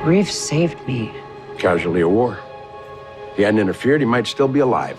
Grief saved me. Casualty of war. If he hadn't interfered, he might still be alive.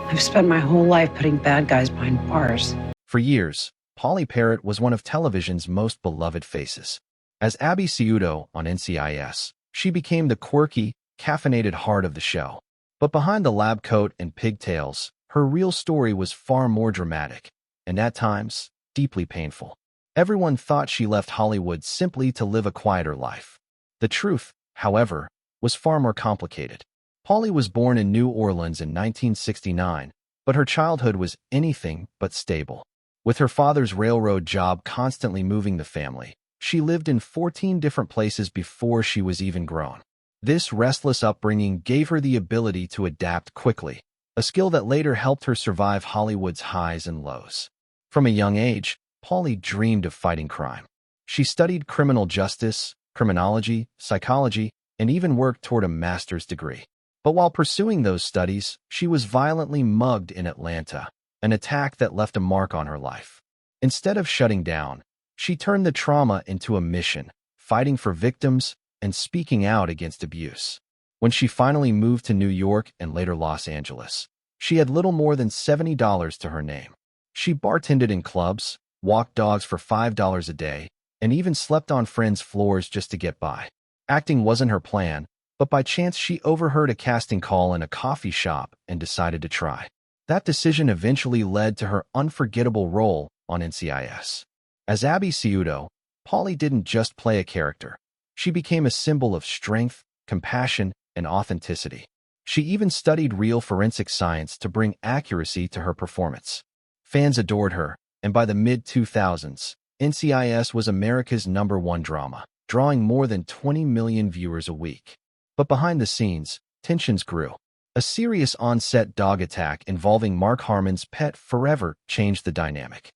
I've spent my whole life putting bad guys behind bars. For years, Pauley Perrette was one of television's most beloved faces. As Abby Sciuto on NCIS, she became the quirky, caffeinated heart of the show. But behind the lab coat and pigtails, her real story was far more dramatic, and at times, deeply painful. Everyone thought she left Hollywood simply to live a quieter life. The truth, however, was far more complicated. Pauley was born in New Orleans in 1969, but her childhood was anything but stable. With her father's railroad job constantly moving the family, she lived in 14 different places before she was even grown. This restless upbringing gave her the ability to adapt quickly, a skill that later helped her survive Hollywood's highs and lows. From a young age, Pauley dreamed of fighting crime. She studied criminal justice, criminology, psychology, and even worked toward a master's degree. But while pursuing those studies, she was violently mugged in Atlanta, an attack that left a mark on her life. Instead of shutting down, she turned the trauma into a mission, fighting for victims and speaking out against abuse. When she finally moved to New York and later Los Angeles, she had little more than $70 to her name. She bartended in clubs, walked dogs for $5 a day, and even slept on friends' floors just to get by. Acting wasn't her plan, but by chance she overheard a casting call in a coffee shop and decided to try. That decision eventually led to her unforgettable role on NCIS. As Abby Sciuto, Pauley didn't just play a character. She became a symbol of strength, compassion, and authenticity. She even studied real forensic science to bring accuracy to her performance. Fans adored her, and by the mid-2000s, NCIS was America's #1 drama, drawing more than 20 million viewers a week. But behind the scenes, tensions grew. A serious on-set dog attack involving Mark Harmon's pet Forever changed the dynamic.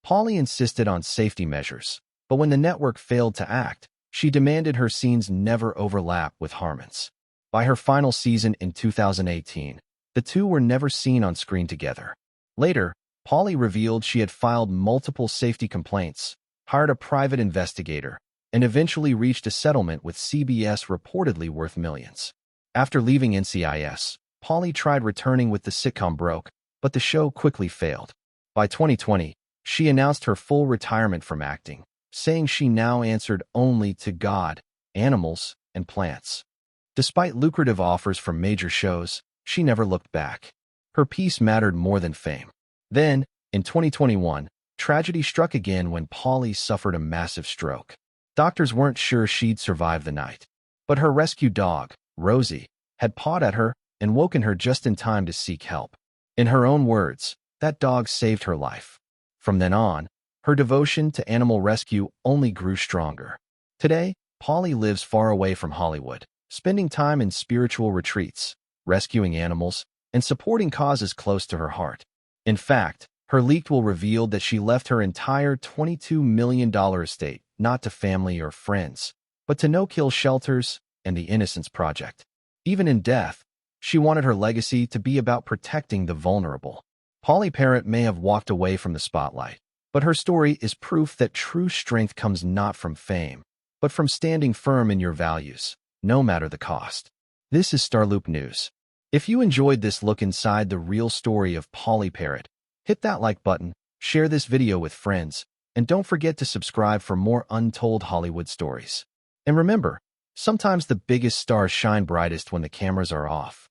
Pauley insisted on safety measures, but when the network failed to act, she demanded her scenes never overlap with Harmon's. By her final season in 2018, the two were never seen on screen together. Later, Pauley revealed she had filed multiple safety complaints, hired a private investigator, and eventually reached a settlement with CBS reportedly worth millions. After leaving NCIS, Pauley tried returning with the sitcom Broke, but the show quickly failed. By 2020, she announced her full retirement from acting, saying she now answered only to God, animals, and plants. Despite lucrative offers from major shows, she never looked back. Her peace mattered more than fame. Then, in 2021, tragedy struck again when Pauley suffered a massive stroke. Doctors weren't sure she'd survive the night, but her rescue dog, Rosie, had pawed at her and woken her just in time to seek help. In her own words, that dog saved her life. From then on, her devotion to animal rescue only grew stronger. Today, Pauley lives far away from Hollywood, spending time in spiritual retreats, rescuing animals, and supporting causes close to her heart. In fact, her leaked will revealed that she left her entire $22 million estate not to family or friends, but to no-kill shelters and the Innocence Project. Even in death, she wanted her legacy to be about protecting the vulnerable. Pauley Perrette may have walked away from the spotlight, but her story is proof that true strength comes not from fame, but from standing firm in your values, no matter the cost. This is StarLoop News. If you enjoyed this look inside the real story of Pauley Perrette, hit that like button, share this video with friends, and don't forget to subscribe for more untold Hollywood stories. And remember, sometimes the biggest stars shine brightest when the cameras are off.